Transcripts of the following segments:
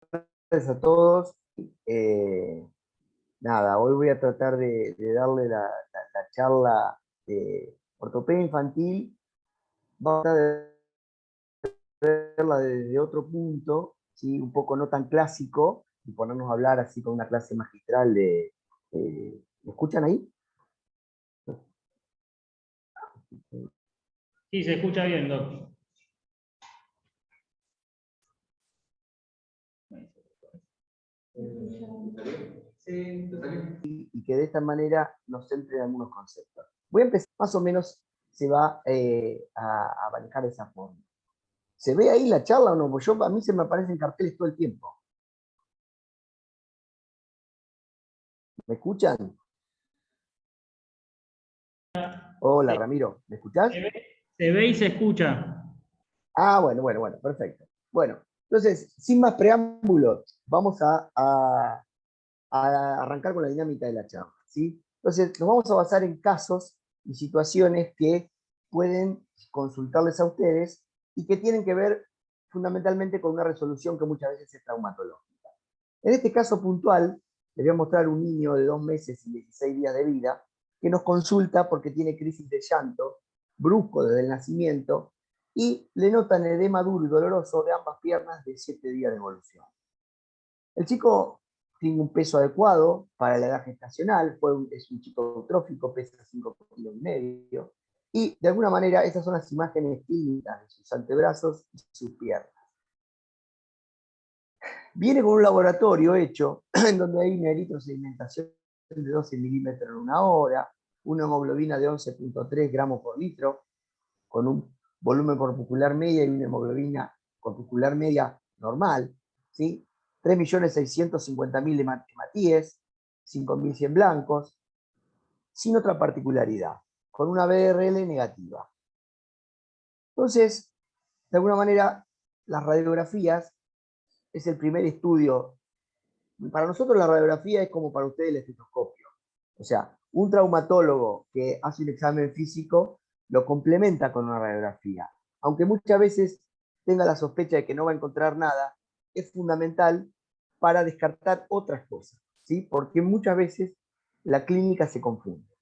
tardes a todos. Nada, hoy voy a tratar de darle la charla de ortopedia infantil. Vamos a verla desde otro punto, ¿sí? Un poco no tan clásico, y ponernos a hablar así con una clase magistral de... ¿Me escuchan ahí? Sí, se escucha bien, Doc. Y que de esta manera nos centre en algunos conceptos. Voy a empezar, más o menos se va a manejar de esa forma. ¿Se ve ahí la charla o no? Pues a mí se me aparecen carteles todo el tiempo. ¿Me escuchan? Hola, Ramiro, ¿me escuchás? Se ve y se escucha. Ah, bueno, perfecto. Bueno, entonces, sin más preámbulos, vamos a arrancar con la dinámica de la charla, ¿sí? Entonces, nos vamos a basar en casos y situaciones que pueden consultarles a ustedes y que tienen que ver fundamentalmente con una resolución que muchas veces es traumatológica. En este caso puntual, les voy a mostrar un niño de 2 meses y 16 días de vida que nos consulta porque tiene crisis de llanto brusco desde el nacimiento y le notan edema duro y doloroso de ambas piernas de 7 días de evolución. El chico tiene un peso adecuado para la edad gestacional, es un chico eutrófico, pesa 5,5 kilos, y de alguna manera esas son las imágenes clínicas de sus antebrazos y sus piernas. Viene con un laboratorio hecho en donde hay una eritrosedimentación de 12 milímetros en una hora, una hemoglobina de 11,3 gramos por litro, con un volumen corpuscular media y una hemoglobina corpuscular media normal, ¿sí? 3.650.000 de hematíes, 5.100 blancos, sin otra particularidad, con una BRL negativa. Entonces, de alguna manera, las radiografías es el primer estudio. Para nosotros la radiografía es como para ustedes el estetoscopio. O sea, un traumatólogo que hace un examen físico lo complementa con una radiografía. Aunque muchas veces tenga la sospecha de que no va a encontrar nada, es fundamental para descartar otras cosas, ¿sí? Porque muchas veces la clínica se confunde.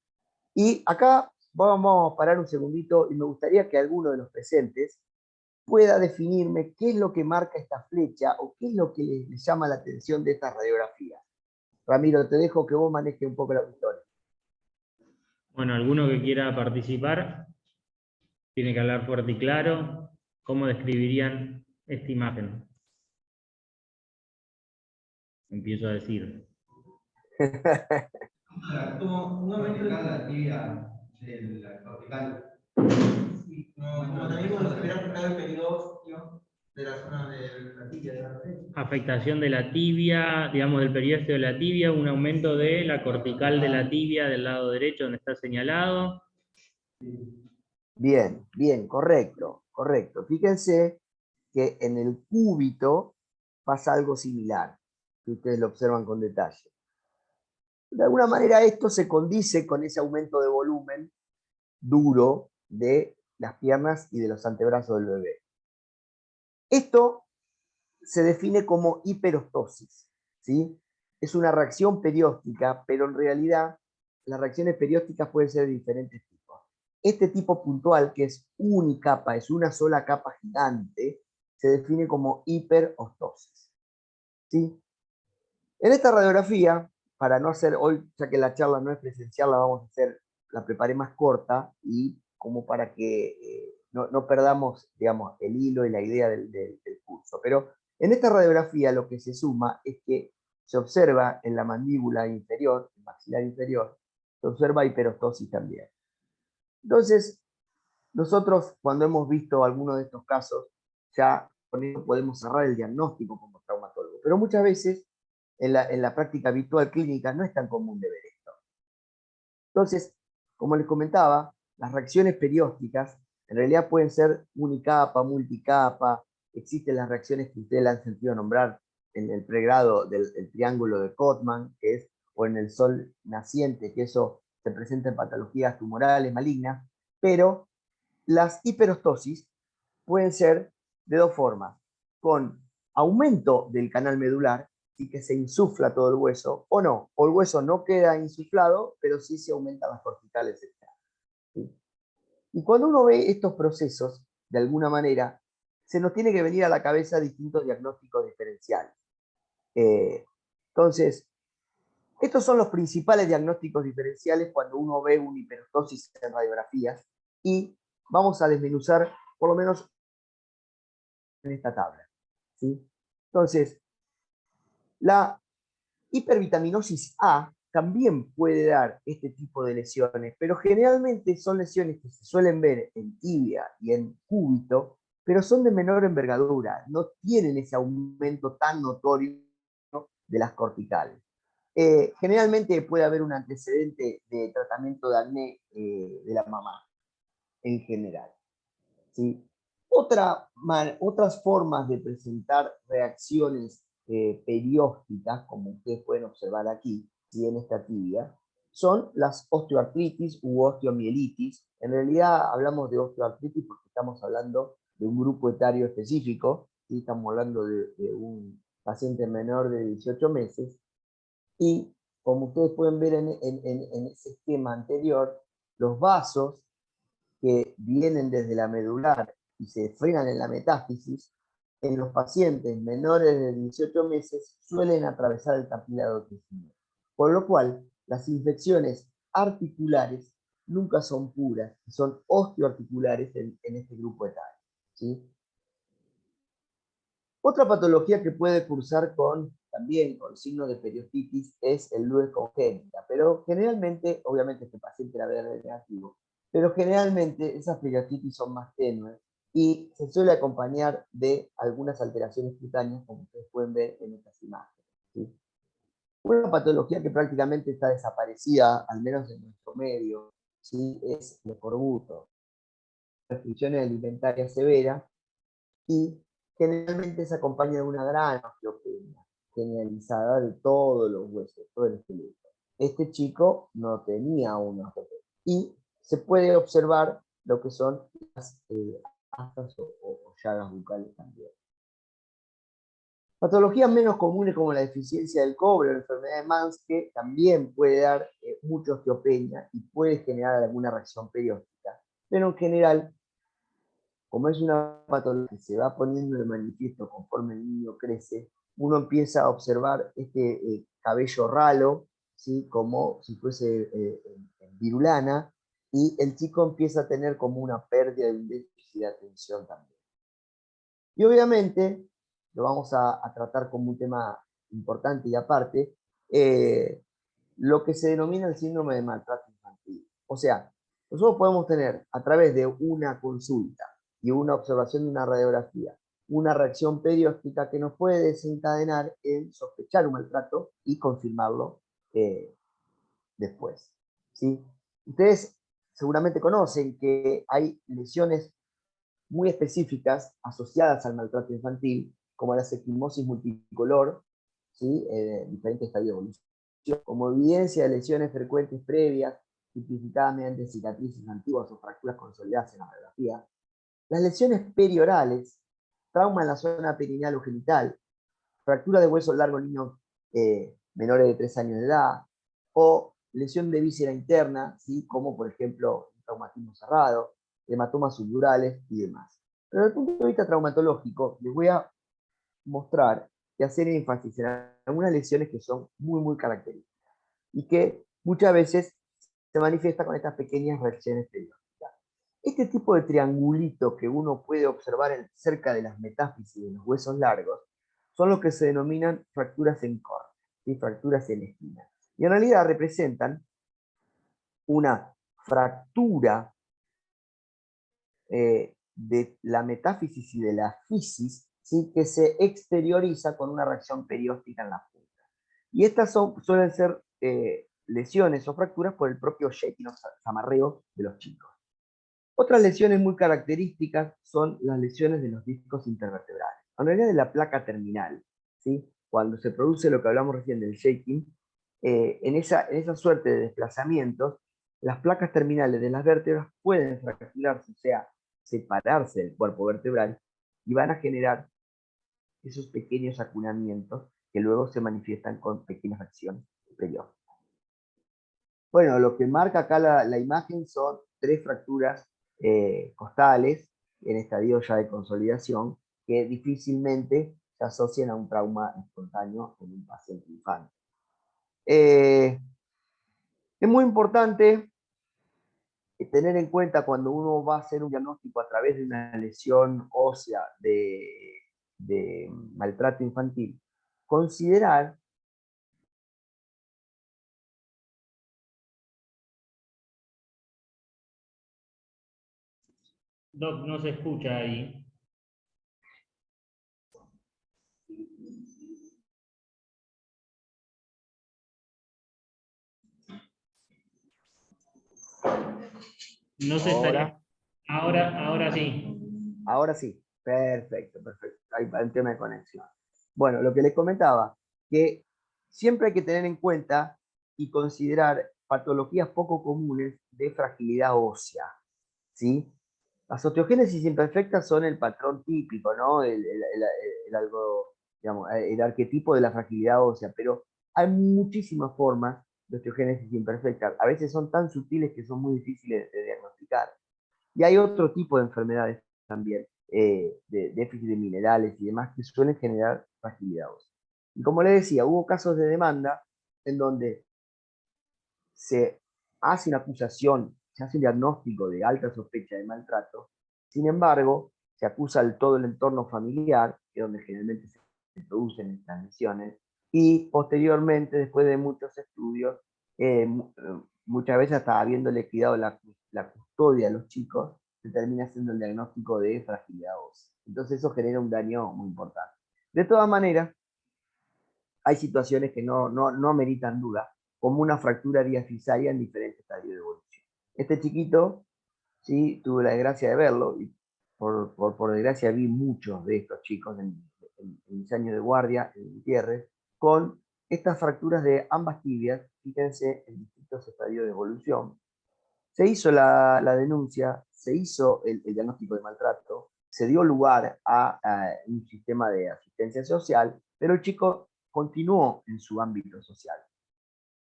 Y acá vamos a parar un segundito y me gustaría que alguno de los presentes pueda definirme qué es lo que marca esta flecha o qué es lo que les llama la atención de estas radiografías. Ramiro, te dejo que vos manejes un poco la auditorio. Bueno, alguno que quiera participar tiene que hablar fuerte y claro. ¿Cómo describirían esta imagen? Empiezo a decir. Como un aumento de la tibia del cortical. Sí, como también como si hubiera afectado el periodo de la zona de la tibia de la derecha. Afectación de la tibia, digamos del periósteo de la tibia, un aumento de la cortical de la tibia del lado derecho donde está señalado. Bien, bien, correcto. Fíjense que en el cúbito pasa algo similar, que ustedes lo observan con detalle. De alguna manera esto se condice con ese aumento de volumen duro de las piernas y de los antebrazos del bebé. Esto se define como hiperostosis, ¿sí? Es una reacción perióstica, pero en realidad las reacciones periósticas pueden ser de diferentes tipos. Este tipo puntual, que es unicapa, es una sola capa gigante, se define como hiperostosis, ¿sí? En esta radiografía, para no hacer hoy, ya que la charla no es presencial, la preparé más corta y como para que no perdamos, digamos, el hilo y la idea del curso. Pero en esta radiografía lo que se suma es que se observa en la mandíbula inferior, el maxilar inferior, se observa hiperostosis también. Entonces, nosotros cuando hemos visto algunos de estos casos, ya con eso podemos cerrar el diagnóstico como traumatólogo. Pero muchas veces en la práctica habitual clínica no es tan común de ver esto. Entonces, como les comentaba, las reacciones periósticas en realidad pueden ser unicapa, multicapa, existen las reacciones que ustedes han sentido nombrar en el pregrado del triángulo de Cotman, que es, o en el sol naciente, que eso se presenta en patologías tumorales malignas, pero las hiperostosis pueden ser de dos formas, con aumento del canal medular y que se insufla todo el hueso, o no, o el hueso no queda insuflado, pero sí se aumentan las corticales externas. ¿Sí? Y cuando uno ve estos procesos, de alguna manera, se nos tiene que venir a la cabeza distintos diagnósticos diferenciales. Entonces, estos son los principales diagnósticos diferenciales cuando uno ve una hipertosis en radiografías, y vamos a desmenuzar por lo menos en esta tabla. ¿Sí? Entonces, la hipervitaminosis A también puede dar este tipo de lesiones, pero generalmente son lesiones que se suelen ver en tibia y en cúbito, pero son de menor envergadura, no tienen ese aumento tan notorio de las corticales. Generalmente puede haber un antecedente de tratamiento de acné de la mamá, en general. ¿Sí? Otras formas de presentar reacciones periósticas, como ustedes pueden observar aquí, ¿sí? En esta tibia, son las osteoartritis u osteomielitis. En realidad hablamos de osteoartritis porque estamos hablando de un grupo etario específico, ¿sí? Estamos hablando de un paciente menor de 18 meses, y como ustedes pueden ver en ese esquema anterior, los vasos que vienen desde la medular y se frenan en la metáfisis, en los pacientes menores de 18 meses suelen atravesar el cartílago testículo. Por lo cual, las infecciones articulares nunca son puras, son osteoarticulares en este grupo etario. ¿Sí? Otra patología que puede cursar también con signos de periostitis es el Lewy congénita, pero generalmente, obviamente este paciente era BRD negativo, pero generalmente esas periostitis son más tenues y se suele acompañar de algunas alteraciones cutáneas, como ustedes pueden ver en estas imágenes. ¿Sí? Una patología que prácticamente está desaparecida, al menos en nuestro medio, ¿sí? Es el escorbuto, restricciones alimentarias severas, y generalmente se acompaña de una gran osteopenia generalizada de todos los huesos, todo el esqueleto. Este chico no tenía una osteopenia. Y se puede observar lo que son las astas o llagas bucales también. Patologías menos comunes como la deficiencia del cobre o la enfermedad de Manske también puede dar mucha osteopenia y puede generar alguna reacción perióstica. Pero en general, como es una patología que se va poniendo de manifiesto conforme el niño crece, uno empieza a observar este cabello ralo, ¿sí? Como si fuese virulana, y el chico empieza a tener como una pérdida de un déficit de atención también. Y obviamente, lo vamos a tratar como un tema importante y aparte, lo que se denomina el síndrome de maltrato infantil. O sea, nosotros podemos tener a través de una consulta y una observación de una radiografía, una reacción perióstica que nos puede desencadenar en sospechar un maltrato y confirmarlo después. ¿Sí? Ustedes seguramente conocen que hay lesiones muy específicas asociadas al maltrato infantil, como la equimosis multicolor, ¿sí? Diferentes estadios de evolución, como evidencia de lesiones frecuentes previas, tipificadas mediante cicatrices antiguas o fracturas consolidadas en la radiografía. Las lesiones periorales, trauma en la zona perineal o genital, fractura de hueso largo en niños menores de 3 años de edad, o lesión de víscera interna, ¿sí? Como por ejemplo un traumatismo cerrado, hematomas subdurales y demás. Pero desde el punto de vista traumatológico, les voy a mostrar y hacer énfasis en algunas lesiones que son muy características y que muchas veces se manifiesta con estas pequeñas reacciones periódicas. Este tipo de triangulito que uno puede observar cerca de las metáfisis de los huesos largos son los que se denominan fracturas en corte, ¿sí? Fracturas en esquina. Y en realidad representan una fractura de la metáfisis y de la fisis, ¿sí? Que se exterioriza con una reacción perióstica en la punta. Y estas suelen ser lesiones o fracturas por el propio shaking o zamarreo de los chicos. Otras lesiones muy características son las lesiones de los discos intervertebrales, en realidad de la placa terminal, ¿sí? Cuando se produce lo que hablamos recién del shaking, en esa suerte de desplazamientos, las placas terminales de las vértebras pueden fracturarse, o sea, separarse del cuerpo vertebral, y van a generar esos pequeños acunamientos que luego se manifiestan con pequeñas acciones superiores. Bueno, lo que marca acá la imagen son 3 fracturas costales en estadio ya de consolidación que difícilmente se asocian a un trauma espontáneo en un paciente infante. Es muy importante tener en cuenta cuando uno va a hacer un diagnóstico a través de una lesión ósea de maltrato infantil, considerar Doc, no se escucha ahí. No se estaría. Ahora sí. Ahora sí, perfecto, perfecto. Hay un tema de conexión. Bueno, lo que les comentaba, que siempre hay que tener en cuenta y considerar patologías poco comunes de fragilidad ósea, ¿sí? Las osteogénesis imperfectas son el patrón típico, ¿no? Digamos, el arquetipo de la fragilidad ósea, pero hay muchísimas formas de osteogénesis imperfecta. A veces son tan sutiles que son muy difíciles de diagnosticar. Y hay otro tipo de enfermedades también, de déficit de minerales y demás, que suelen generar fragilidad ósea. Y como les decía, hubo casos de demanda en donde se hace una acusación, se hace un diagnóstico de alta sospecha de maltrato, sin embargo, se acusa todo el entorno familiar, que es donde generalmente se producen estas lesiones, y posteriormente, después de muchos estudios, muchas veces hasta habiéndole cuidado la custodia a los chicos, se termina haciendo el diagnóstico de fragilidad ósea. Entonces eso genera un daño muy importante. De todas maneras, hay situaciones que no ameritan duda, como una fractura diafisaria en diferentes estadios de evolución. Este chiquito, sí, tuve la desgracia de verlo, y por desgracia vi muchos de estos chicos en mis años de guardia, en Gutiérrez, con estas fracturas de ambas tibias, fíjense, en distintos estadios de evolución. Se hizo la denuncia, se hizo el diagnóstico de maltrato, se dio lugar a un sistema de asistencia social, pero el chico continuó en su ámbito social.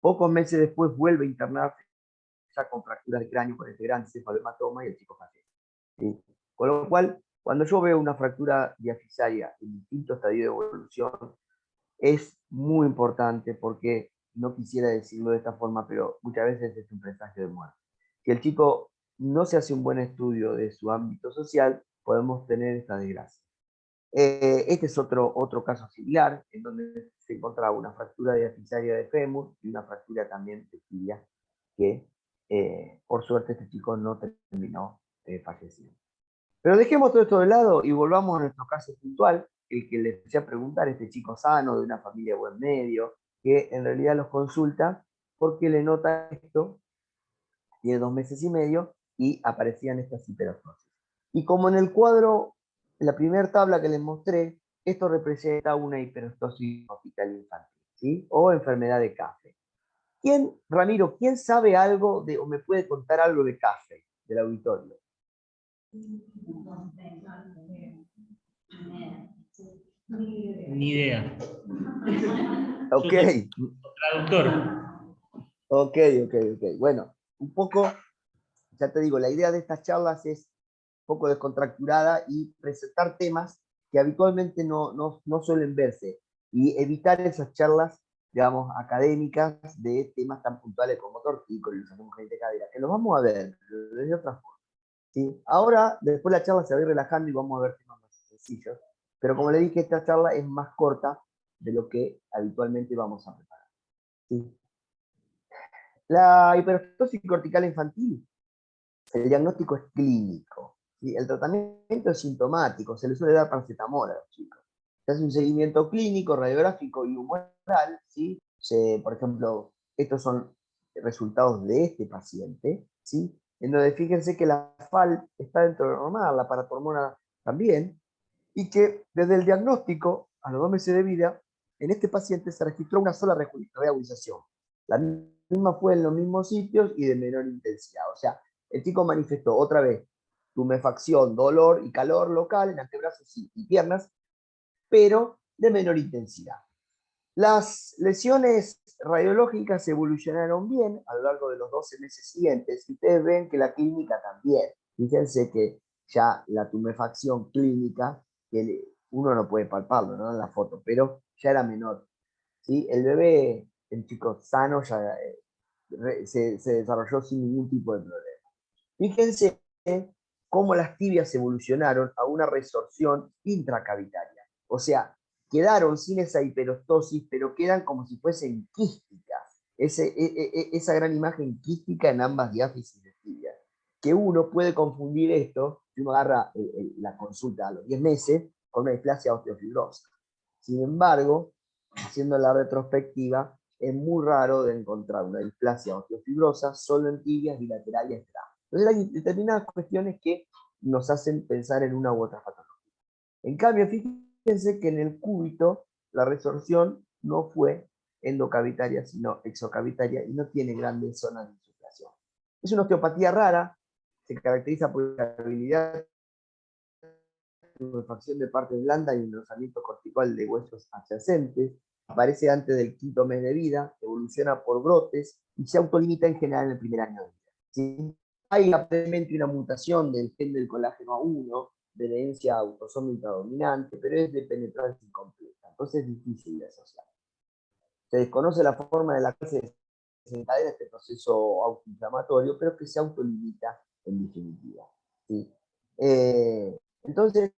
Pocos meses después vuelve a internarse ya con fracturas de cráneo, con este gran cefalohematoma, y el chico fallece. ¿Sí? Con lo cual, cuando yo veo una fractura diafisaria en distintos estadios de evolución, es muy importante porque no quisiera decirlo de esta forma, pero muchas veces es un presagio de muerte. Si el chico no se hace un buen estudio de su ámbito social, podemos tener esta desgracia. Este es otro caso similar, en donde se encontraba una fractura diafisaria de fémur y una fractura también de tibia, que por suerte este chico no terminó falleciendo. Pero dejemos todo esto de lado y volvamos a nuestro caso puntual, el que les decía preguntar, este chico sano, de una familia de buen medio, que en realidad los consulta porque le nota esto, tiene 2 meses y medio, y aparecían estas hiperosmosis. Y como en el cuadro, en la primera tabla que les mostré, esto representa una hiperostosis hospital infantil, ¿sí? O enfermedad de CAFE. Ramiro, quién sabe algo de, o me puede contar algo de CAFE, del auditorio? Ni idea. Ok. Traductor. Ok. Bueno, un poco, ya te digo, la idea de estas charlas es un poco descontracturada y presentar temas que habitualmente no suelen verse, y evitar esas charlas, digamos, académicas de temas tan puntuales como tortícolis, mujeres de cadera, que los vamos a ver desde otra forma. ¿Sí? Ahora, después la charla se va a ir relajando y vamos a ver temas más sencillos, pero como le dije, esta charla es más corta de lo que habitualmente vamos a preparar. ¿Sí? La hiperstosis cortical infantil, el diagnóstico es clínico, ¿sí? El tratamiento es sintomático, se le suele dar paracetamol a los chicos. Se hace un seguimiento clínico, radiográfico y humoral, ¿sí? Por ejemplo, estos son resultados de este paciente, ¿sí? En donde fíjense que la FAL está dentro de lo normal, la paratormona también, y que desde el diagnóstico, a los 2 meses de vida, en este paciente se registró una sola reagudización. La misma fue en los mismos sitios y de menor intensidad. O sea, el chico manifestó otra vez tumefacción, dolor y calor local en antebrazos y piernas, pero de menor intensidad. Las lesiones radiológicas evolucionaron bien a lo largo de los 12 meses siguientes, y ustedes ven que la clínica también. Fíjense que ya la tumefacción clínica, que uno no puede palparlo, ¿no?, en la foto, pero ya era menor, ¿sí? El bebé, el chico sano, ya se desarrolló sin ningún tipo de problema. Fíjense cómo las tibias evolucionaron a una resorción intracavitaria. O sea, quedaron sin esa hiperostosis, pero quedan como si fuesen quísticas. Esa gran imagen quística en ambas diáfisis de tibia. Que uno puede confundir esto, si uno agarra la consulta a los 10 meses, con una displasia osteofibrosa. Sin embargo, haciendo la retrospectiva, es muy raro de encontrar una displasia osteofibrosa solo en tibias bilaterales. Entonces hay determinadas cuestiones que nos hacen pensar en una u otra patología. En cambio, fíjense que en el cúbito la resorción no fue endocavitaria, sino exocavitaria, y no tiene grandes zonas de insuflación. Es una osteopatía rara, se caracteriza por la habilidad de facción de partes blandas y engrosamiento cortical de huesos adyacentes. Aparece antes del 5º mes de vida, evoluciona por brotes y se autolimita en general en el primer año de vida, ¿sí? Hay aparentemente una mutación del gen del colágeno A1, de herencia autosómica dominante, pero es de penetrancia incompleta, entonces es difícil de asociar. Se desconoce la forma de la que se desencadena este proceso autoinflamatorio, pero que se autolimita en definitiva, ¿sí? Entonces,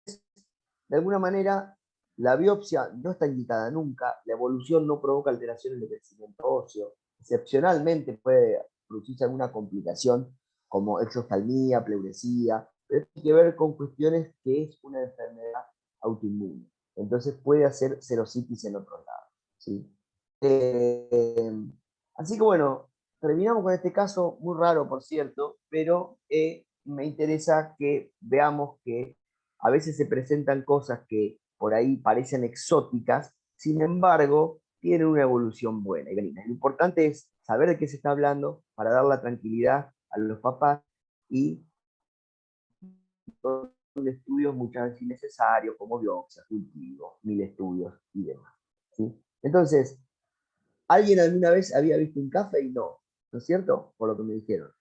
de alguna manera, la biopsia no está indicada nunca, la evolución no provoca alteraciones de crecimiento óseo, excepcionalmente puede producirse alguna complicación como exoftalmía, pleuresía, pero tiene que ver con cuestiones que es una enfermedad autoinmune. Entonces puede hacer serositis en otro lado, ¿sí? Así que bueno, terminamos con este caso muy raro, por cierto, pero me interesa que veamos que a veces se presentan cosas que por ahí parecen exóticas, sin embargo, tienen una evolución buena y benigna. Lo importante es saber de qué se está hablando para dar la tranquilidad a los papás, y son estudios muchas veces innecesarios, como biopsia, cultivo, 1000 estudios y demás, ¿sí? Entonces, ¿alguien alguna vez había visto un café? Y no, ¿no es cierto? Por lo que me dijeron.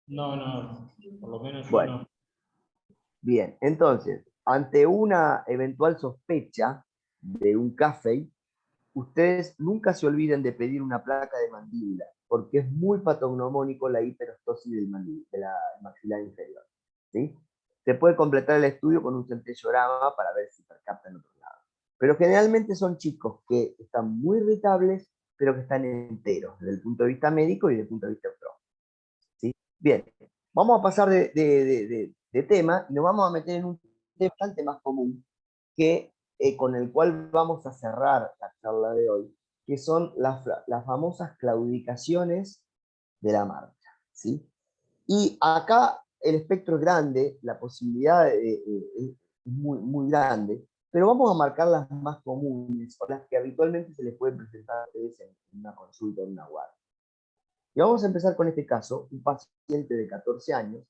No, por lo menos yo Bueno, no. bien, entonces, ante una eventual sospecha de un café, ustedes nunca se olviden de pedir una placa de mandíbula, porque es muy patognomónico la hiperostosis de la maxilar inferior, ¿sí? Se puede completar el estudio con un centellorama para ver si percapta en otro lado. Pero generalmente son chicos que están muy irritables, pero que están enteros desde el punto de vista médico y desde el punto de vista electrónico, ¿sí? Bien, vamos a pasar de tema y nos vamos a meter en un tema bastante más común, que con el cual vamos a cerrar la charla de hoy, que son las famosas claudicaciones de la marcha, ¿sí? Y acá el espectro es grande, la posibilidad es muy grande, pero vamos a marcar las más comunes, o las que habitualmente se les pueden presentar a ustedes en una consulta, en una guardia. Y vamos a empezar con este caso, un paciente de 14 años,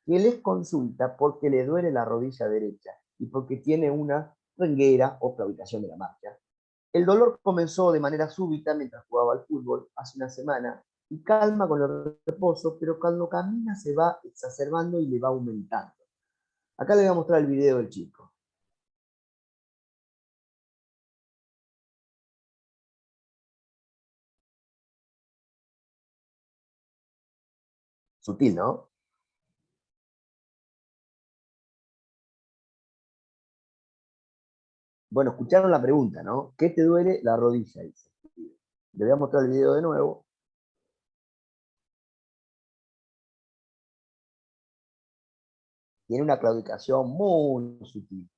que les consulta porque le duele la rodilla derecha y porque tiene una renguera o claudicación de la marcha. El dolor comenzó de manera súbita mientras jugaba al fútbol hace una semana y calma con el reposo, pero cuando camina se va exacerbando y le va aumentando. Acá le voy a mostrar el video del chico. Sutil, ¿no? Bueno, escucharon la pregunta, ¿no? ¿Qué te duele? La rodilla, dice. Le voy a mostrar el video de nuevo. Tiene una claudicación muy sutil.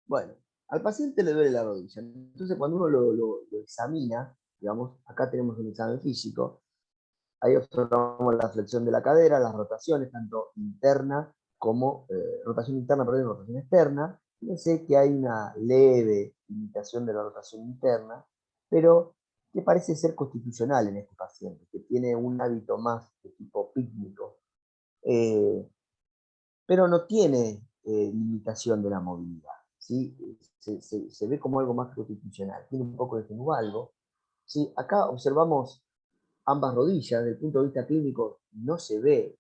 Bueno, al paciente le duele la rodilla. Entonces, cuando uno lo examina, digamos, acá tenemos un examen físico, ahí observamos la flexión de la cadera, las rotaciones, tanto interna como rotación interna, perdón, rotación externa. Fíjense que hay una leve limitación de la rotación interna, pero que parece ser constitucional en este paciente, que tiene un hábito más de tipo pícnico, pero no tiene limitación de la movilidad, ¿sí? Se ve como algo más constitucional, tiene un poco de tenuvalgo, ¿sí? Acá observamos ambas rodillas, desde el punto de vista clínico no se ve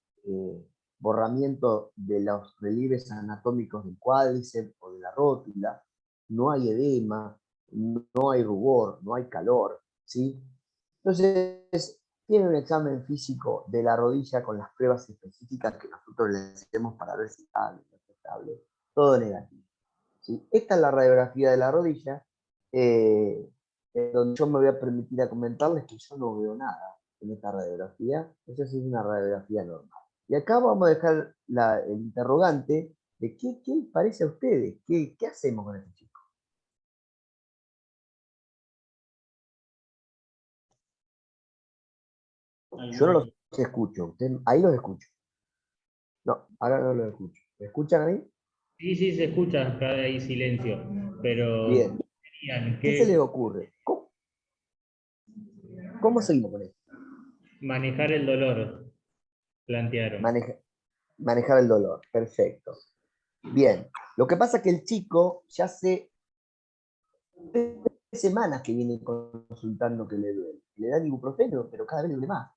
borramiento de los relieves anatómicos del cuádriceps o de la rótula, no hay edema, no hay rubor, no hay calor, ¿sí? Entonces, tiene un examen físico de la rodilla con las pruebas específicas que nosotros le hacemos para ver si está estable, todo negativo, ¿sí? Esta es la radiografía de la rodilla, donde yo me voy a permitir a comentarles que yo no veo nada en esta radiografía, esa sí es una radiografía normal. Y acá vamos a dejar el interrogante de qué les parece a ustedes, qué hacemos con este chico. Yo no los escucho, ahí los escucho. No, ahora no los escucho. ¿Me escuchan ahí? Sí, sí, se escucha, acá hay silencio, pero Bien. ¿Qué se les ocurre? ¿Cómo seguimos con esto? manejar el dolor, plantearon. Manejar el dolor, perfecto. Bien, lo que pasa es que el chico ya hace 3 semanas que viene consultando que le duele. Le dan ibuprofeno, pero cada vez le duele más.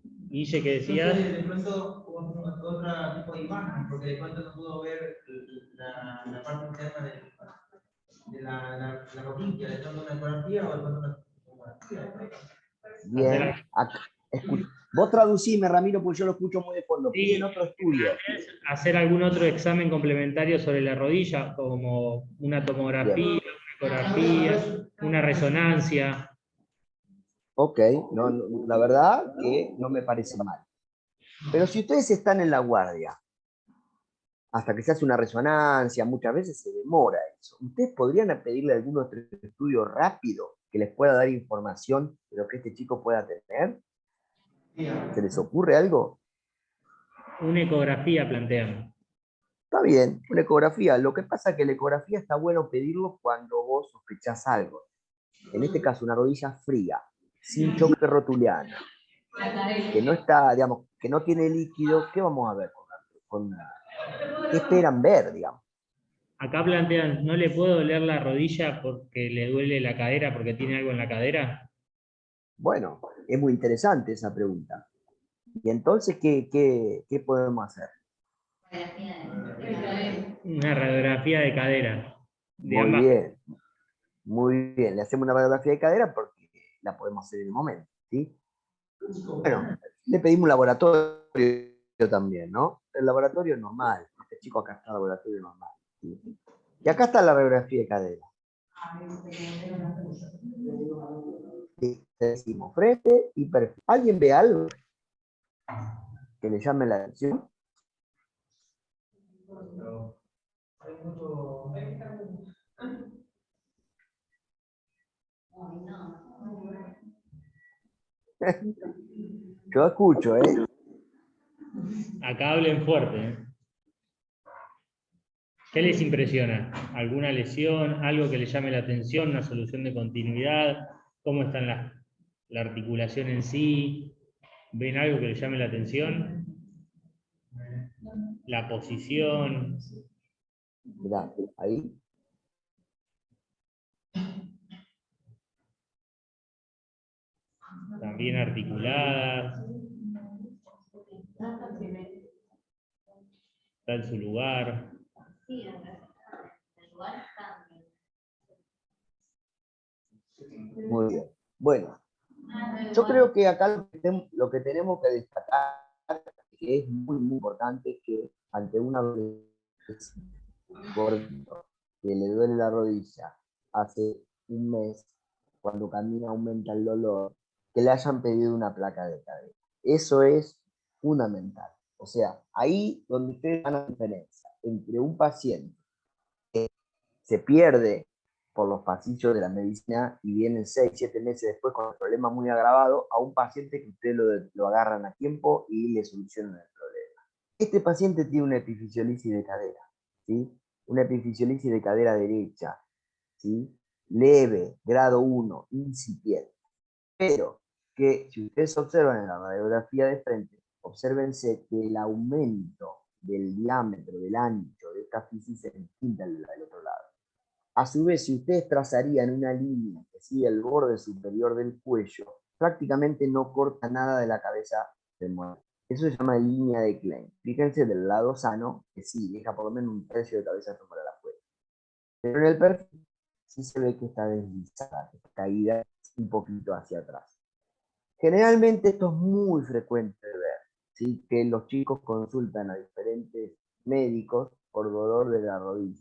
Guille, ¿qué decías? De pronto otro tipo de imagen, porque de pronto no pudo ver la parte interna de la rodilla, de pronto una ecografía o de pronto una tomografía. Bien, vos traducime, Ramiro, porque yo lo escucho muy de fondo. Sí, Piden otro estudio. hacer algún otro examen complementario sobre la rodilla, como una tomografía, Bien. una ecografía, una resonancia. Ok, la verdad que no me parece mal. Pero si ustedes están en la guardia, hasta que se hace una resonancia, muchas veces se demora eso. ¿Ustedes podrían pedirle algún otro estudio rápido que les pueda dar información de lo que este chico pueda tener? ¿Se les ocurre algo? Una ecografía plantean. Está bien, una ecografía. Lo que pasa es que la ecografía está bueno pedirlo cuando vos sospechás algo. En este caso, una rodilla fría, sin choque rotuliano, que no está, digamos, que no tiene líquido. ¿Qué vamos a ver ¿qué esperan ver, digamos? Acá plantean, ¿no le puedo doler la rodilla porque le duele la cadera, porque tiene algo en la cadera? Bueno, es muy interesante esa pregunta. Y entonces, ¿qué podemos hacer? Una radiografía de cadera, de Muy ambas. bien, muy bien. Le hacemos una radiografía de cadera porque la podemos hacer en el momento, ¿sí? Bueno, le pedimos un laboratorio también, ¿no? El laboratorio normal. Este chico acá está el laboratorio normal, ¿sí? Y acá está la radiografía de cadera. Sí, te decimos frente y perfil. ¿Alguien ve algo que le llame la atención? Yo escucho, ¿eh? Acá hablen fuerte, ¿eh? ¿Qué les impresiona? ¿Alguna lesión? ¿Algo que les llame la atención? ¿Una solución de continuidad? ¿Cómo está la articulación en sí? ¿Ven algo que les llame la atención? ¿La posición? Mirá, ahí. ¿También articuladas? ¿Está en su lugar? Muy bien. Bueno, yo creo que acá lo que tenemos que destacar, que es muy, muy importante, que ante una gordito que le duele la rodilla hace un mes, cuando camina aumenta el dolor, que le hayan pedido una placa de cadera. Eso es fundamental. O sea, ahí donde ustedes van a la diferencia entre un paciente que se pierde por los pasillos de la medicina y vienen 6, 7 meses después con el problema muy agravado, a un paciente que ustedes lo agarran a tiempo y le solucionan el problema. Este paciente tiene una epifisiolisis de cadera, ¿sí? Una epifisiolisis de cadera derecha, ¿sí? Leve, grado 1, incipiente. Pero que si ustedes observan en la radiografía de frente, obsérvense que el aumento del diámetro, del ancho de esta fisis es distinta al del otro lado. A su vez, si ustedes trazarían una línea que sigue el borde superior del cuello, prácticamente no corta nada de la cabeza del muerto. Eso se llama línea de Klein. Fíjense del lado sano, que sí, deja por lo menos un tercio de cabeza para afuera. Pero en el perfil sí se ve que está deslizada, que está caída un poquito hacia atrás. Generalmente esto es muy frecuente de ver, ¿sí? Que los chicos consultan a diferentes médicos por dolor de la rodilla.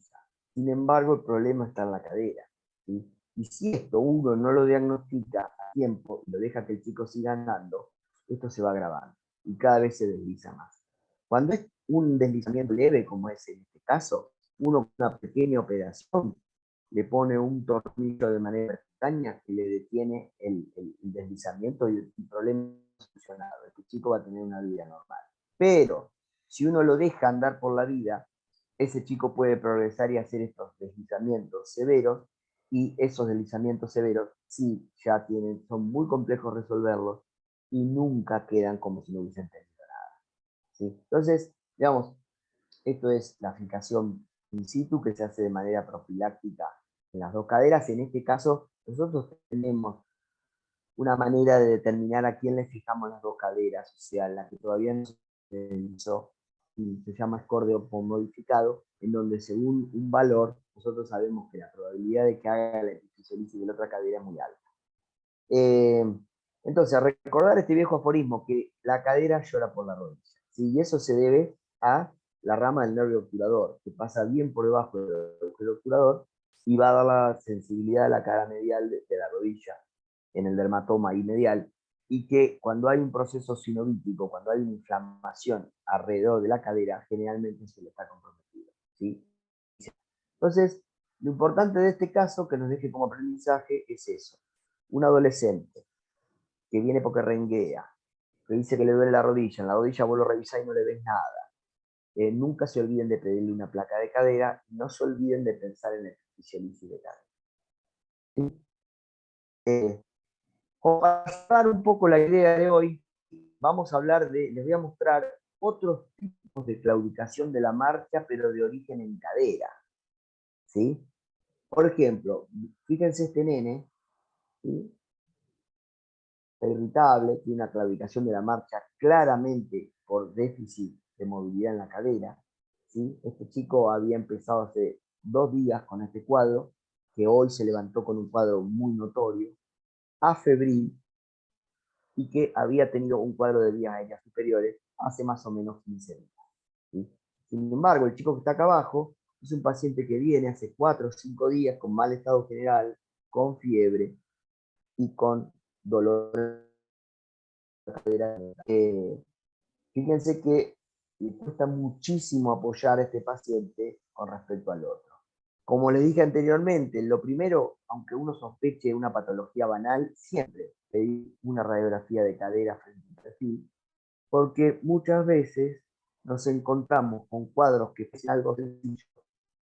Sin embargo, el problema está en la cadera, ¿sí? Y si esto uno no lo diagnostica a tiempo y lo deja que el chico siga andando, esto se va agravando y cada vez se desliza más. Cuando es un deslizamiento leve, como es en este caso, uno con una pequeña operación le pone un tornillo de manera extraña que le detiene el deslizamiento y el problema solucionado. Este chico va a tener una vida normal. Pero si uno lo deja andar por la vida, ese chico puede progresar y hacer estos deslizamientos severos, y esos deslizamientos severos sí ya son muy complejos resolverlos y nunca quedan como si no hubiesen tenido nada, ¿sí? Entonces, digamos, esto es la fijación in situ que se hace de manera profiláctica en las dos caderas. En este caso, nosotros tenemos una manera de determinar a quién le fijamos las dos caderas, o sea, la que todavía no se hizo, y se llama score de Oppo modificado, en donde según un valor, nosotros sabemos que la probabilidad de que haga la epifisiolisis de la otra cadera es muy alta. Entonces, recordar este viejo aforismo, que la cadera llora por la rodilla, ¿sí? Y eso se debe a la rama del nervio obturador, que pasa bien por debajo del agujero obturador y va a dar la sensibilidad a la cara medial de la rodilla en el dermatoma y medial, y que cuando hay un proceso sinovítico, cuando hay una inflamación alrededor de la cadera, generalmente se le está comprometido, ¿sí? Entonces, lo importante de este caso que nos deje como aprendizaje es eso. Un adolescente que viene porque renguea, que dice que le duele en la rodilla vos lo revisás y no le ves nada. Nunca se olviden de pedirle una placa de cadera, no se olviden de pensar en la epifisiolisis de cadera. ¿Sí? Para pasar un poco la idea de hoy, vamos a hablar les voy a mostrar otros tipos de claudicación de la marcha, pero de origen en cadera, ¿sí? Por ejemplo, fíjense este nene, ¿sí? Está irritable, tiene una claudicación de la marcha claramente por déficit de movilidad en la cadera, ¿sí? Este chico había empezado hace 2 días con este cuadro, que hoy se levantó con un cuadro muy notorio, afebril, y que había tenido un cuadro de vías aéreas superiores hace más o menos 15 días, ¿sí? Sin embargo, el chico que está acá abajo es un paciente que viene hace 4 o 5 días con mal estado general, con fiebre y con dolor de cadera. Fíjense que le cuesta muchísimo apoyar a este paciente con respecto al otro. Como les dije anteriormente, lo primero, aunque uno sospeche una patología banal, siempre pedir una radiografía de cadera frente al perfil, porque muchas veces nos encontramos con cuadros que parecen algo sencillo,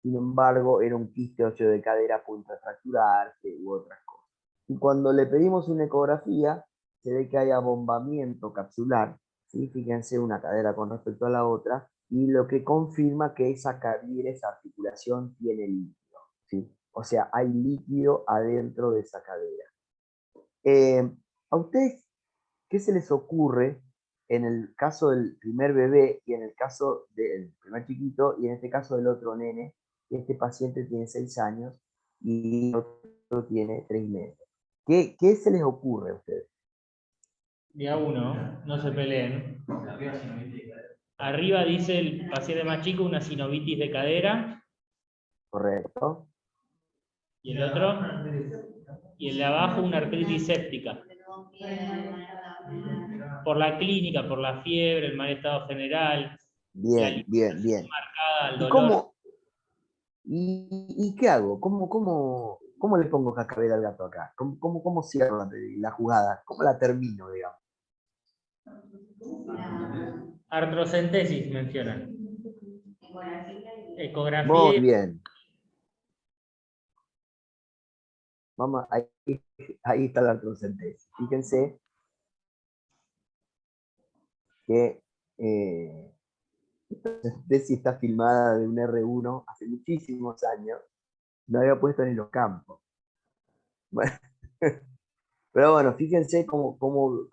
sin embargo era un quiste óseo de cadera a punto de fracturarse u otras cosas. Y cuando le pedimos una ecografía, se ve que hay abombamiento capsular, ¿sí? Fíjense una cadera con respecto a la otra, y lo que confirma que esa cadera, esa articulación tiene líquido, ¿sí? O sea, hay líquido adentro de esa cadera. ¿A ustedes qué se les ocurre en el caso del primer bebé y en el caso del primer chiquito y en este caso del otro nene? Este paciente tiene 6 años y el otro tiene 3 meses. ¿Qué se les ocurre a ustedes? Día 1, no se peleen. Arriba dice el paciente más chico una sinovitis de cadera. Correcto. Y el otro, y el de abajo una artritis séptica. Por la clínica, por la fiebre, el mal estado general, Bien, bien, bien. marcada, el ¿Y dolor. qué hago? ¿Cómo le pongo cascabel al gato acá? ¿Cómo cierro la jugada? ¿Cómo la termino, digamos? Artrocentesis mencionan. Ecografía. Muy bien. Vamos, ahí está la artrocentesis. Fíjense que esta artrocentesis está filmada de un R1 hace muchísimos años. No había puesto ni los campos. Bueno, pero bueno, fíjense cómo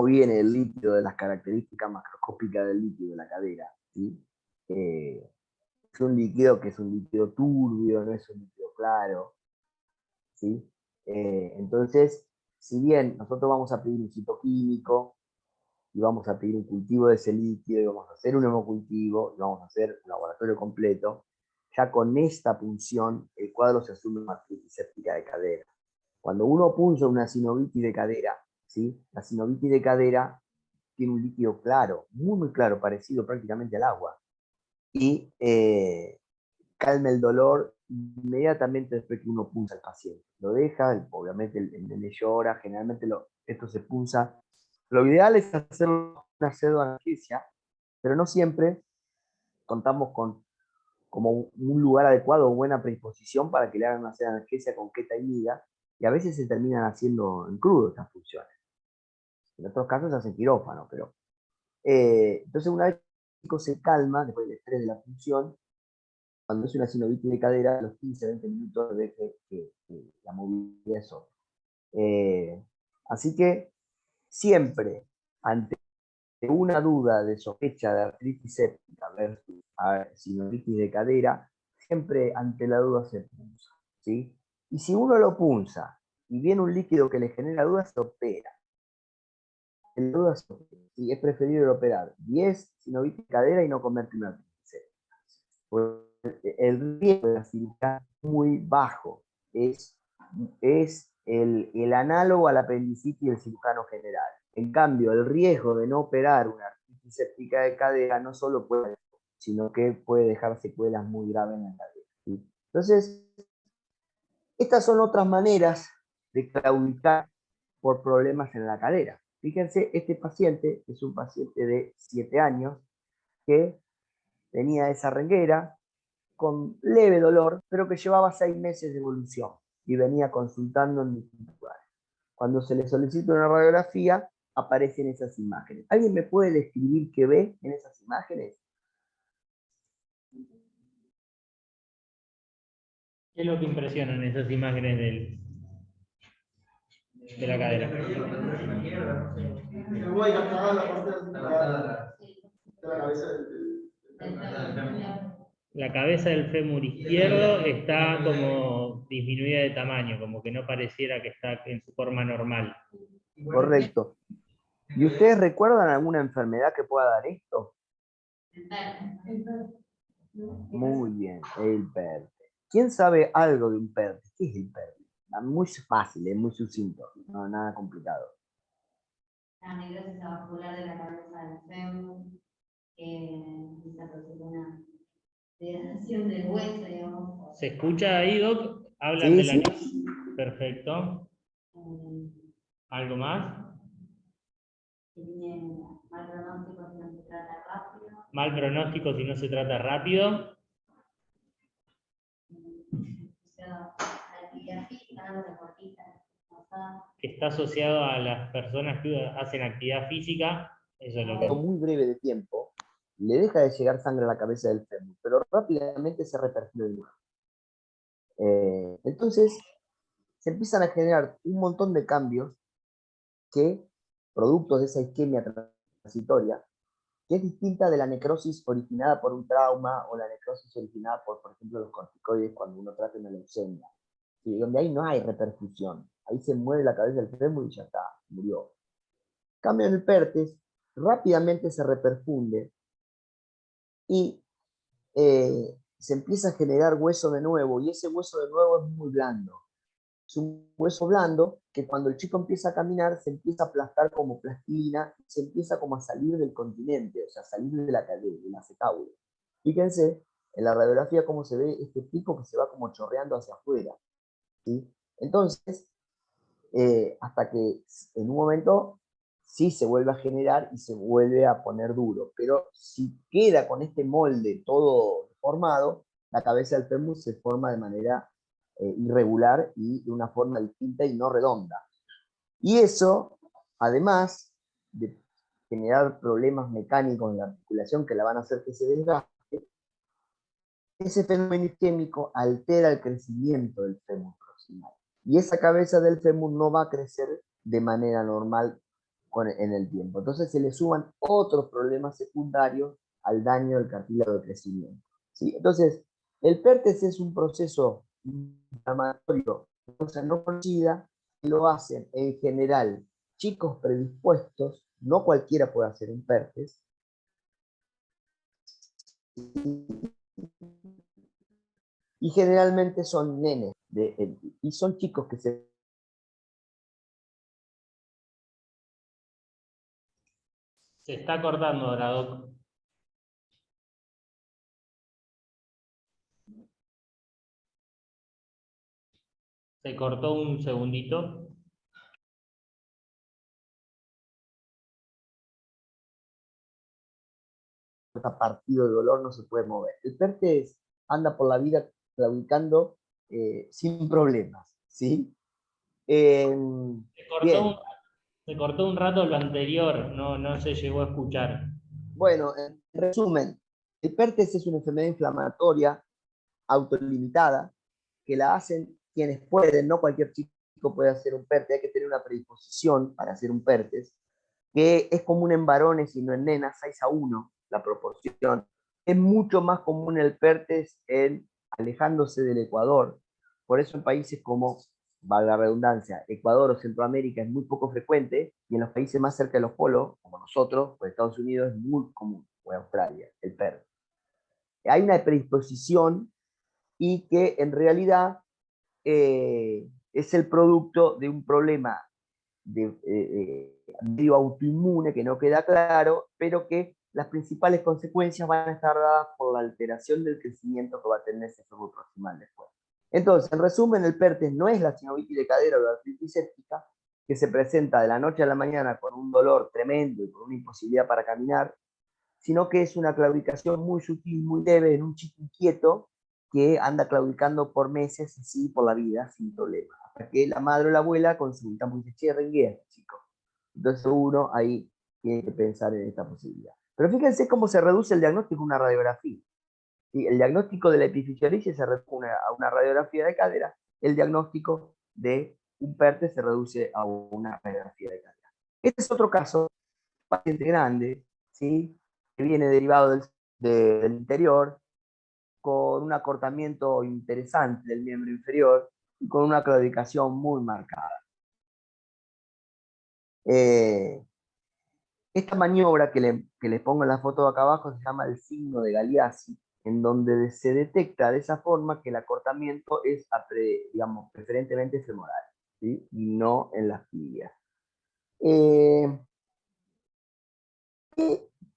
viene el líquido de las características macroscópicas del líquido de la cadera. ¿Sí? Es un líquido que es un líquido turbio, no es un líquido claro. ¿Sí? Entonces, si bien nosotros vamos a pedir un citoquímico y vamos a pedir un cultivo de ese líquido y vamos a hacer un hemocultivo y vamos a hacer un laboratorio completo, ya con esta punción el cuadro se asume una artritis séptica de cadera. Cuando uno punza una sinovitis de cadera, ¿sí? La sinovitis de cadera tiene un líquido claro, muy claro, parecido prácticamente al agua. Y calma el dolor inmediatamente después que uno punza al paciente. Lo deja, obviamente el nene llora, generalmente esto se punza. Lo ideal es hacer una pseudoanestesia, pero no siempre contamos con como un lugar adecuado o buena predisposición para que le hagan una pseudoanestesia con ketamida, y a veces se terminan haciendo en crudo estas funciones. En otros casos se hace quirófano, pero... entonces una vez que el chico se calma, después del estrés de la función, cuando es una sinovitis de cadera, a los 15-20 minutos de que la movilidad es otra. Así que siempre, ante una duda de sospecha de artritis séptica versus sinovitis de cadera, siempre ante la duda se punza. ¿Sí? Y si uno lo punza y viene un líquido que le genera dudas, se opera. En dudas, ¿sí? Es preferible operar 10 sinovitis de cadera y no convertir una artritis séptica. Pues el riesgo de la cirugía es muy bajo. Es el análogo al apendicitis del cirujano general. En cambio, el riesgo de no operar una artritis séptica de cadera no solo puede, sino que puede dejar secuelas muy graves en la cadera. ¿Sí? Entonces, estas son otras maneras de claudicar por problemas en la cadera. Fíjense, este paciente es un paciente de 7 años que tenía esa renguera con leve dolor, pero que llevaba 6 meses de evolución y venía consultando en distintos lugares. Cuando se le solicita una radiografía, aparecen esas imágenes. ¿Alguien me puede describir qué ve en esas imágenes? ¿Qué es lo que impresiona en esas imágenes de la cadera? La cabeza del fémur izquierdo está como disminuida de tamaño, como que no pareciera que está en su forma normal. Correcto. ¿Y ustedes recuerdan alguna enfermedad que pueda dar esto? Muy bien, el PERTE. ¿Quién sabe algo de un PERTE? ¿Qué es el PERTE? Muy fácil, es muy sucinto, no nada complicado. La necrosis vascular de la cabeza del fémur, quizás produce una degradación del hueso, digamos. ¿Se escucha ahí, Doc? Hablan Sí, de la... sí. Perfecto. ¿Algo más? Que tiene mal pronóstico si no se trata rápido. Mal pronóstico si no se trata rápido. O sea, la actividad física, no deportista, Que está asociado a las personas que hacen actividad física. Eso es lo que... Muy breve de tiempo, le deja de llegar sangre a la cabeza del fémur, pero rápidamente se repercute de nuevo. Entonces, se empiezan a generar un montón de cambios que, productos de esa isquemia transitoria, que es distinta de la necrosis originada por un trauma o la necrosis originada por ejemplo, los corticoides cuando uno trata una leucemia, ¿sí? Donde ahí no hay repercusión, ahí se mueve la cabeza del fémur y ya está, murió. Cambio en el PERTES, rápidamente se reperfunde y se empieza a generar hueso de nuevo, y ese hueso de nuevo es muy blando. Es un hueso blando que cuando el chico empieza a caminar se empieza a aplastar como plastilina, se empieza como a salir del continente, o sea, salir de la cadera, del acetábulo. Fíjense en la radiografía cómo se ve este pico que se va como chorreando hacia afuera. ¿Sí? Entonces, hasta que en un momento sí se vuelve a generar y se vuelve a poner duro, pero si queda con este molde todo formado, la cabeza del fémur se forma de manera irregular y de una forma distinta y no redonda. Y eso, además de generar problemas mecánicos en la articulación que la van a hacer que se desgaste, ese fenómeno isquémico altera el crecimiento del fémur proximal. Y esa cabeza del fémur no va a crecer de manera normal en el tiempo. Entonces se le suman otros problemas secundarios al daño del cartílago de crecimiento. ¿Sí? Entonces, el PERTES es un proceso inflamatorio, cosa no conocida, lo hacen en general chicos predispuestos, no cualquiera puede hacer un PERTES, y generalmente son nenes, y son chicos que se... Se está cortando ahora, Doc. Se cortó un segundito. partido de dolor no se puede mover. El PERTES anda por la vida claudicando sin problemas, ¿sí? Bien, Se cortó un rato lo anterior, no se llegó a escuchar. bueno, en resumen, el PERTES es una enfermedad inflamatoria autolimitada que la hacen quienes pueden, no cualquier chico puede hacer un PERTES, hay que tener una predisposición para hacer un PERTES, que es común en varones y no en nenas, 6:1 la proporción. Es mucho más común el PERTES alejándose del Ecuador. Por eso en países como, valga la redundancia, Ecuador o Centroamérica es muy poco frecuente, y en los países más cerca de los polos, como nosotros, o Estados Unidos, es muy común, o Australia, el PERTES. Hay una predisposición y que en realidad es el producto de un problema medio autoinmune que no queda claro, pero que las principales consecuencias van a estar dadas por la alteración del crecimiento que va a tener ese fémur proximal después. Entonces, en resumen, el PERTES no es la sinovitis de cadera o la artritis séptica, que se presenta de la noche a la mañana con un dolor tremendo y con una imposibilidad para caminar, sino que es una claudicación muy sutil, muy leve en un chico inquieto que anda claudicando por meses así por la vida sin problema. Hasta que la madre o la abuela consultan, porque dice, che, renguea, chico. Entonces uno ahí tiene que pensar en esta posibilidad. Pero fíjense cómo se reduce el diagnóstico a una radiografía. ¿Sí? El diagnóstico de la epifisiolisis se reduce a una radiografía de cadera, el diagnóstico de un PERTES se reduce a una radiografía de cadera. Este es otro caso, paciente grande, ¿sí? Que viene derivado del interior, con un acortamiento interesante del miembro inferior y con una claudicación muy marcada. Esta maniobra que les pongo en la foto de acá abajo se llama el signo de Galeazzi, en donde se detecta de esa forma que el acortamiento es, digamos, preferentemente femoral, ¿sí? Y no en las tibias.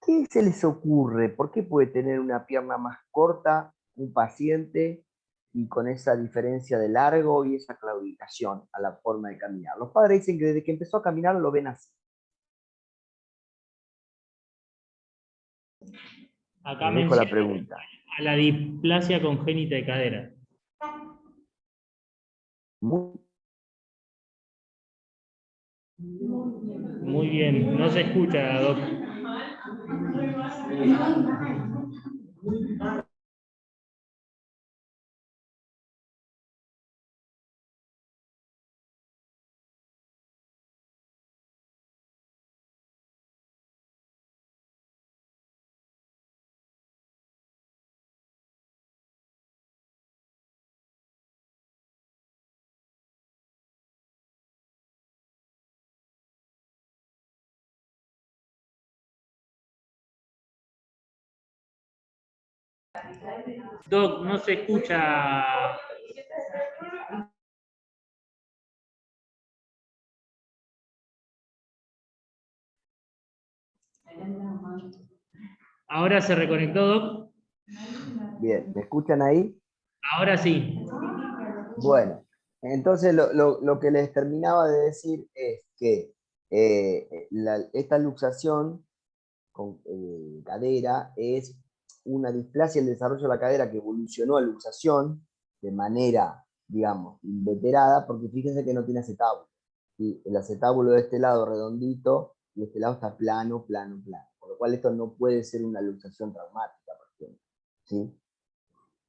¿Qué se les ocurre? ¿Por qué puede tener una pierna más corta un paciente y con esa diferencia de largo y esa claudicación a la forma de caminar? Los padres dicen que desde que empezó a caminar lo ven así. Acá Les dejo la menciona pregunta. a la displasia congénita de cadera. Muy bien, no se escucha, Doc. Doc, no se escucha. ¿Ahora se reconectó, Doc? Bien, ¿me escuchan ahí? Ahora sí. Bueno, entonces lo que les terminaba de decir es que esta luxación con cadera es una displasia del desarrollo de la cadera que evolucionó a luxación de manera digamos, inveterada, porque fíjense que no tiene acetábulo. ¿Sí? El acetábulo de este lado redondito, y de este lado está plano, plano, plano. Por lo cual esto no puede ser una luxación traumática, por ejemplo. ¿Sí?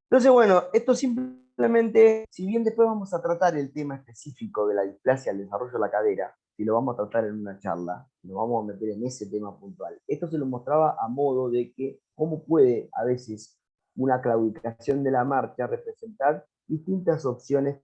Entonces, bueno, esto simplemente, si bien después vamos a tratar el tema específico de la displasia al desarrollo de la cadera, si lo vamos a tratar en una charla, nos vamos a meter en ese tema puntual. Esto se lo mostraba a modo de que cómo puede a veces una claudicación de la marcha representar distintas opciones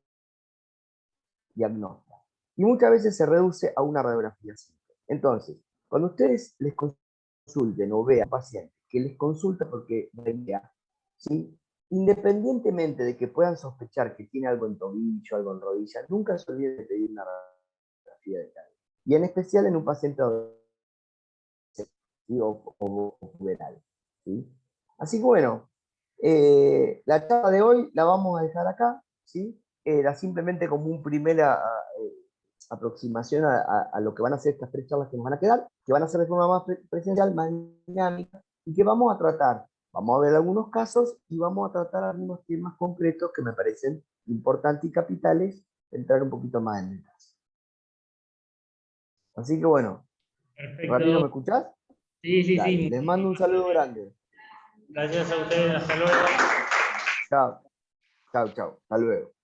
diagnósticas. Y muchas veces se reduce a una radiografía simple. Entonces, cuando ustedes les consulten o vean a pacientes que les consulta porque vea, ¿sí? Independientemente de que puedan sospechar que tiene algo en tobillo, algo en rodilla, nunca se olviden de pedir una radiografía de cadera. Y en especial en un paciente o puberal. ¿Sí? Así que bueno, la charla de hoy la vamos a dejar acá. ¿Sí? Era simplemente como una primera aproximación a lo que van a ser estas 3 charlas que nos van a quedar, que van a ser de forma más presencial, más dinámica, y que vamos a tratar. Vamos a ver algunos casos y vamos a tratar algunos temas concretos que me parecen importantes y capitales, entrar un poquito más en detalle. Así que bueno, Perfecto. Ramiro, ¿me escuchás? Sí, sí, Dale, sí. les mando un saludo grande. Gracias a ustedes, hasta luego. Chao, chao, chao. Hasta luego.